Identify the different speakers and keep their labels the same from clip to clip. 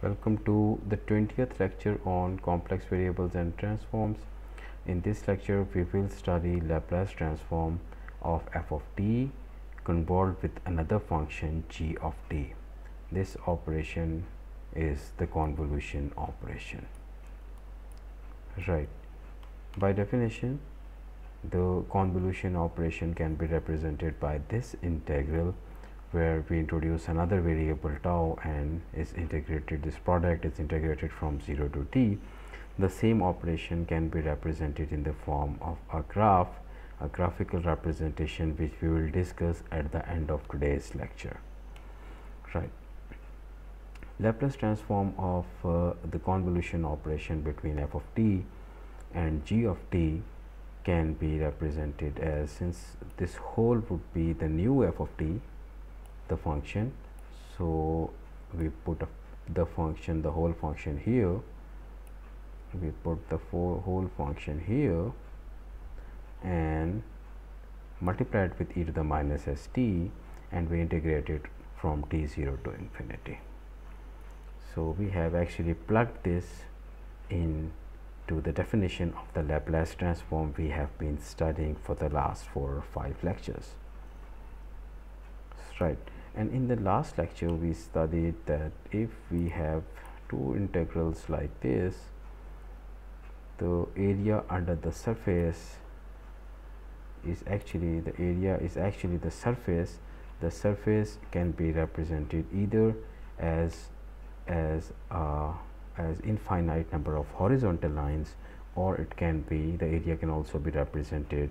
Speaker 1: Welcome to the 20th lecture on complex variables and transforms. In this lecture, we will study Laplace transform of f of t convolved with another function g of t. This operation is the convolution operation. Right. By definition, the convolution operation can be represented by this integral, where we introduce another variable tau and is integrated, this product is integrated from 0 to t. The same operation can be represented in the form of a graph, a graphical representation, which we will discuss at the end of today's lecture. Right. Laplace transform of the convolution operation between f of t and g of t can be represented as, since this whole would be the new f of t, the function, so we put the function, the whole function here, we put the whole function here and multiply it with e to the minus st, and we integrate it from t0 to infinity. So we have actually plugged this in to the definition of the Laplace transform we have been studying for the last 4 or 5 lectures. Right. And in the last lecture we studied that if we have two integrals like this, the area under the surface is actually the surface. The surface can be represented either as infinite number of horizontal lines, or it can be, the area can also be represented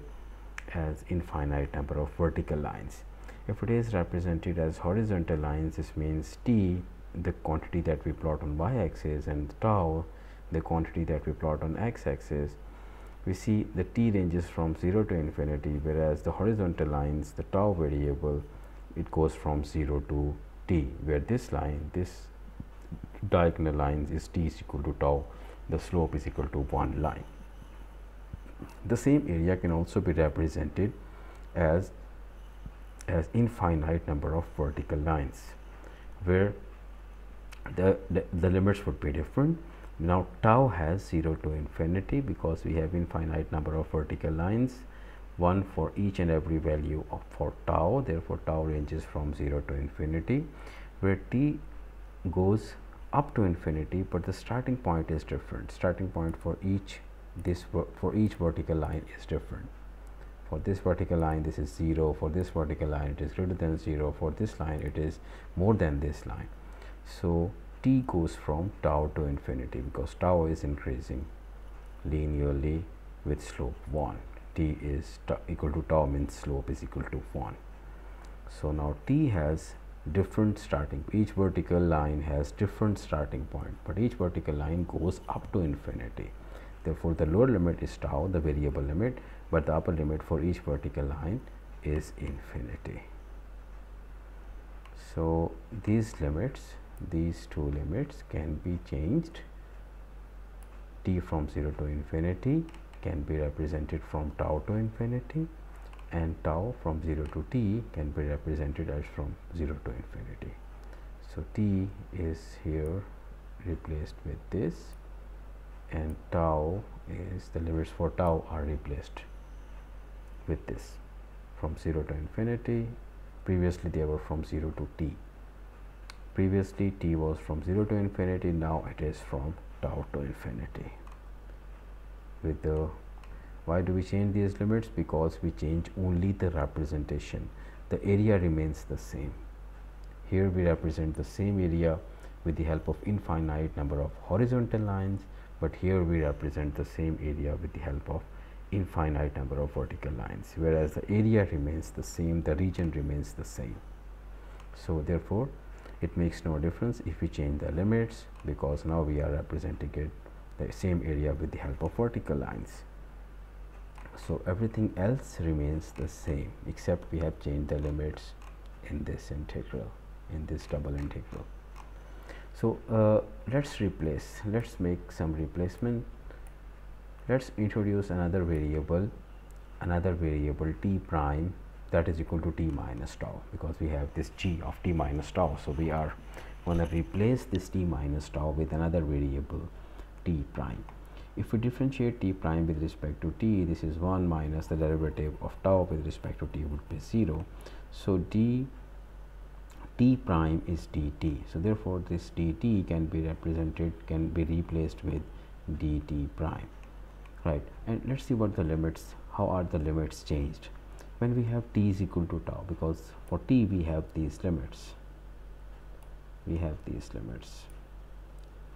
Speaker 1: as infinite number of vertical lines. If it is represented as horizontal lines, this means t, the quantity that we plot on y-axis, and tau, the quantity that we plot on x-axis. We see the t ranges from 0 to infinity, whereas the horizontal lines, the tau variable, it goes from 0 to t, where this line, this diagonal line is t is equal to tau, the slope is equal to 1 line. The same area can also be represented as infinite number of vertical lines, where the limits would be different. Now tau has 0 to infinity because we have infinite number of vertical lines, one for each and every value for tau. Therefore tau ranges from 0 to infinity, where t goes up to infinity, but the starting point is different. Starting point for each vertical line is different. For this vertical line this is 0, for this vertical line it is greater than 0, for this line it is more than this line. So t goes from tau to infinity because tau is increasing linearly with slope 1. T is equal to tau means slope is equal to 1. So now t has different starting, each vertical line has different starting point, but each vertical line goes up to infinity. Therefore the lower limit is tau, the variable limit, but the upper limit for each vertical line is infinity. So these limits, these two limits can be changed. T from 0 to infinity can be represented from tau to infinity, and tau from 0 to t can be represented as from 0 to infinity. So t is here replaced with this, and tau is, the limits for tau are replaced with this from 0 to infinity. Previously they were from 0 to t. Previously t was from 0 to infinity, now it is from tau to infinity. With the, why do we change these limits? Because we change only the representation, the area remains the same. Here we represent the same area with the help of infinite number of horizontal lines, but here we represent the same area with the help of infinite number of vertical lines, whereas the area remains the same, the region remains the same. So therefore it makes no difference if we change the limits, because now we are representing it the same area with the help of vertical lines. So everything else remains the same, except we have changed the limits in this integral, in this double integral. So let's make some replacement. Let's introduce another variable t prime, that is equal to t minus tau, because we have this g of t minus tau. So we are want to replace this t minus tau with another variable t prime. If we differentiate t prime with respect to t, this is 1 minus the derivative of tau with respect to t would be 0. So t prime is dt. So therefore this dt can be replaced with dt prime, right? And let's see what the limits, how are the limits changed when we have t is equal to tau, because for t we have these limits.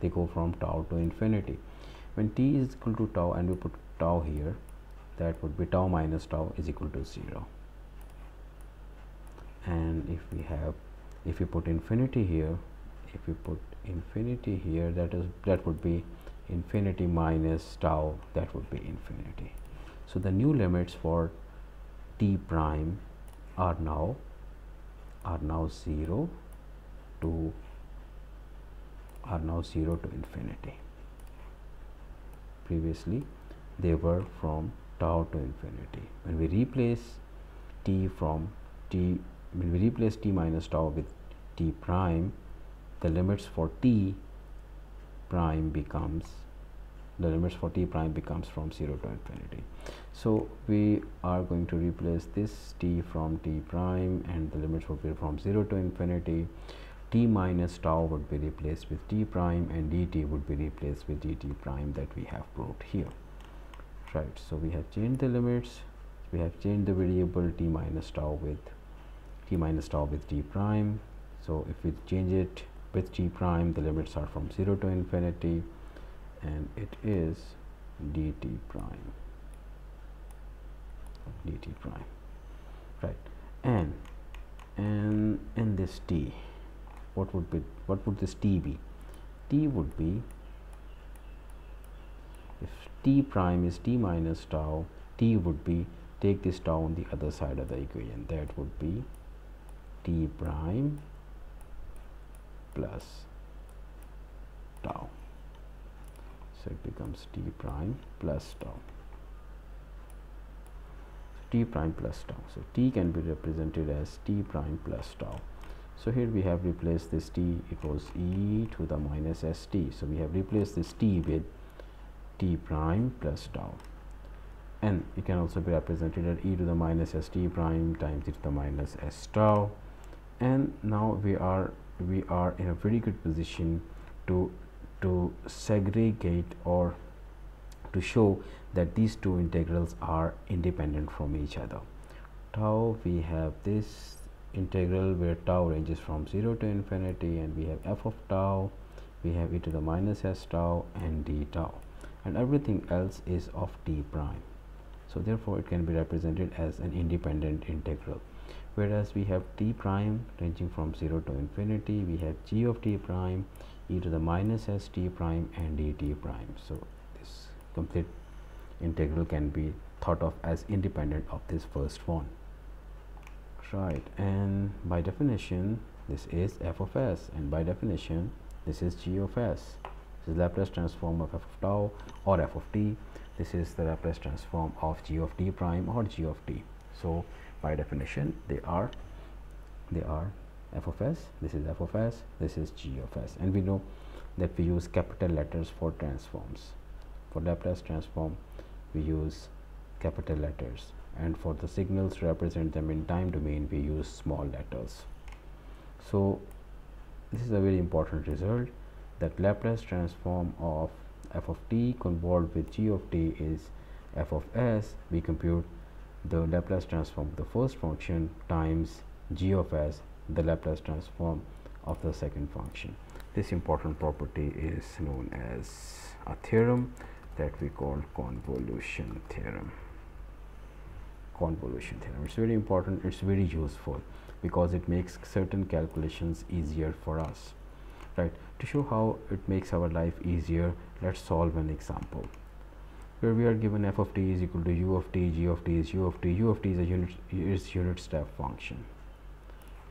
Speaker 1: They go from tau to infinity. When t is equal to tau and we put tau here, that would be tau minus tau is equal to 0. And if we put infinity here, that would be infinity minus tau, that would be infinity. So the new limits for t prime are now 0 to infinity. Previously they were from tau to infinity. When we replace t minus tau with t prime, the limits for t prime becomes from 0 to infinity. So we are going to replace this t from t prime, and the limits will be from 0 to infinity. T minus tau would be replaced with t prime, and dt would be replaced with dt prime that we have proved here, right? So we have changed the limits, we have changed the variable t minus tau with t prime. So if we change it with t prime, the limits are from 0 to infinity, and it is dt prime, right? And in this t, what would this t be? T would be, if t prime is t minus tau, t would be, take this tau on the other side of the equation, that would be t prime plus tau. So it becomes t prime plus tau. T prime plus tau. So t can be represented as t prime plus tau. So here we have replaced this t equals e to the minus st. So we have replaced this t with t prime plus tau, and it can also be represented as e to the minus st prime times e to the minus s tau. And now we are in a very good position to segregate, or to show that these two integrals are independent from each other. Tau, we have this integral where tau ranges from 0 to infinity, and we have f of tau, we have e to the minus s tau and d tau, and everything else is of t prime. So therefore it can be represented as an independent integral. Whereas we have t prime ranging from 0 to infinity, we have g of t prime, e to the minus s t prime and dt prime. So this complete integral can be thought of as independent of this first one, right? And by definition this is f of s, and by definition this is g of s. This is Laplace transform of f of tau or f of t. This is the Laplace transform of g of t prime or g of t. So by definition they are f of s, this is f of s, this is g of s. And we know that we use capital letters for transforms. For Laplace transform we use capital letters, and for the signals to represent them in time domain we use small letters. So this is a very important result, that Laplace transform of f of t convolved with g of t is f of s. We compute the Laplace transform of the first function times g of s, the Laplace transform of the second function. This important property is known as a theorem that we call convolution theorem. It's very important, it's very useful, because it makes certain calculations easier for us, right? To show how it makes our life easier, let's solve an example where we are given f of t is equal to u of t, g of t is u of t. U of t is a unit step function.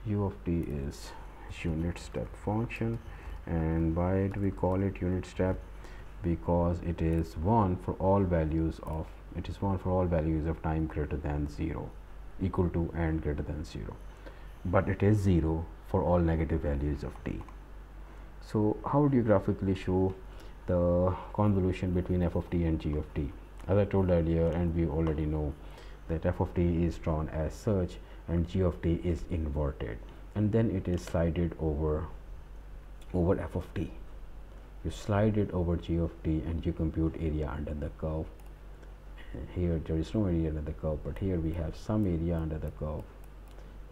Speaker 1: U of t is unit step function. And why do we call it unit step? Because it is 1 for all values of time greater than 0, equal to and greater than 0, but it is 0 for all negative values of t. So how do you graphically show the convolution between f of t and g of t? As I told earlier, and we already know that f of t is drawn as such and g of t is inverted, and then it is slided over f of t. You slide it over g of t and you compute area under the curve. Here there is no area under the curve, but here we have some area under the curve.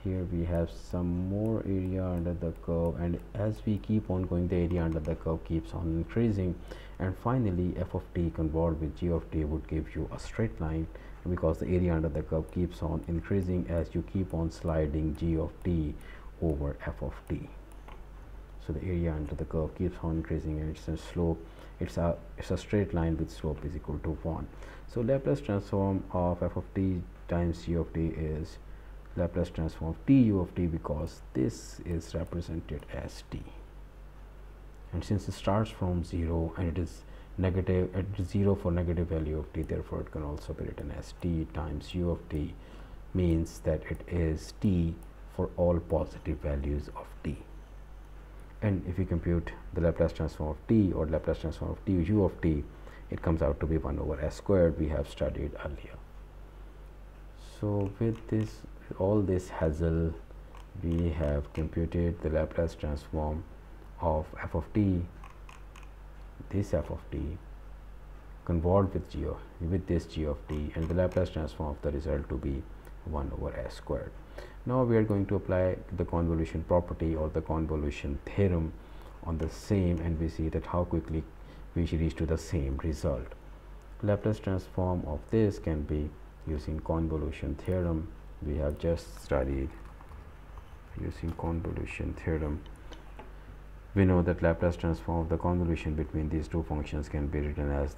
Speaker 1: Here we have some more area under the curve, and as we keep on going, the area under the curve keeps on increasing, and finally f of t convolved with g of t would give you a straight line, because the area under the curve keeps on increasing as you keep on sliding g of t over f of t. So the area under the curve keeps on increasing, and it's a slope, it's a straight line with slope is equal to 1. So Laplace transform of f of t times g of t is Laplace transform of t u of t, because this is represented as t, and since it starts from 0 and it is negative, it is 0 for negative value of t, therefore it can also be written as t times u of t, means that it is t for all positive values of t. And if you compute the Laplace transform of t or Laplace transform of t u of t, it comes out to be 1 over s squared, we have studied earlier. So with this, all this hassle, we have computed the Laplace transform of f of t, this f of t, convolved with this g of t, and the Laplace transform of the result to be 1 over s squared. Now we are going to apply the convolution property or the convolution theorem on the same, and we see that how quickly we reach to the same result. Laplace transform of this can be using convolution theorem. We have just studied using convolution theorem. We know that Laplace transform of the convolution between these two functions can be written as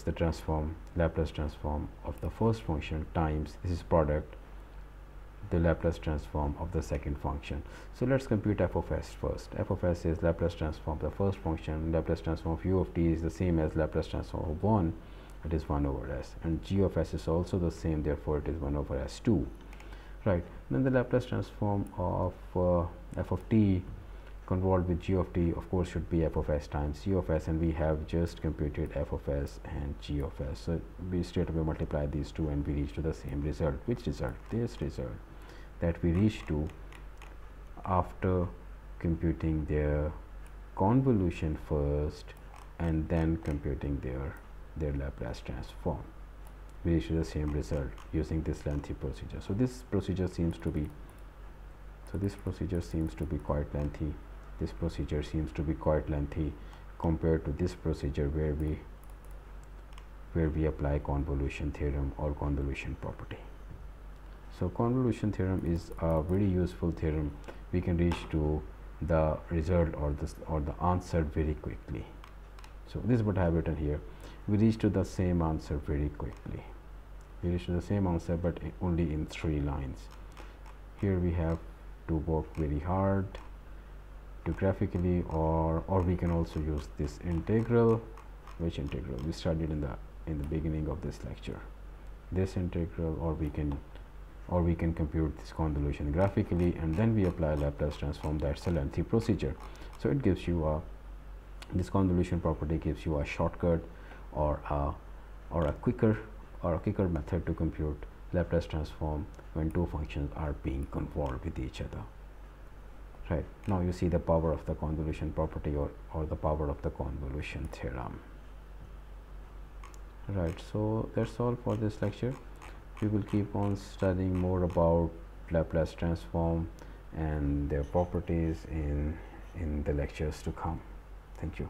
Speaker 1: the transform, Laplace transform of the first function times this is product the Laplace transform of the second function. So let's compute f of s first. F of s is Laplace transform of the first function. Laplace transform of u of t is the same as Laplace transform of 1, it is 1 over s, and g of s is also the same, therefore it is 1 over s2. Right, then the Laplace transform of f of t convolved with g of t, of course, should be f of s times g of s, and we have just computed f of s and g of s. So we straight away multiply these two and we reach to the same result. Which result? This result that we reach to after computing their convolution first and then computing their Laplace transform. We reach to the same result using this lengthy procedure. So this procedure seems to be quite lengthy. This procedure seems to be quite lengthy compared to this procedure where we apply convolution theorem or convolution property. So convolution theorem is a very useful theorem. We can reach to the result or the answer very quickly. So this is what I have written here. We reach to the same answer very quickly. We reach to the same answer, but only in 3 lines. Here we have to work very hard to graphically, or we can also use this integral. Which integral? We studied in the beginning of this lecture. This integral, or we can compute this convolution graphically, and then we apply Laplace transform. That's a lengthy procedure. So it gives you this convolution property gives you a shortcut or a quicker method to compute Laplace transform when two functions are being convolved with each other. Right, now you see the power of the convolution property or the power of the convolution theorem. Right, so that's all for this lecture. We will keep on studying more about Laplace transform and their properties in the lectures to come. Thank you.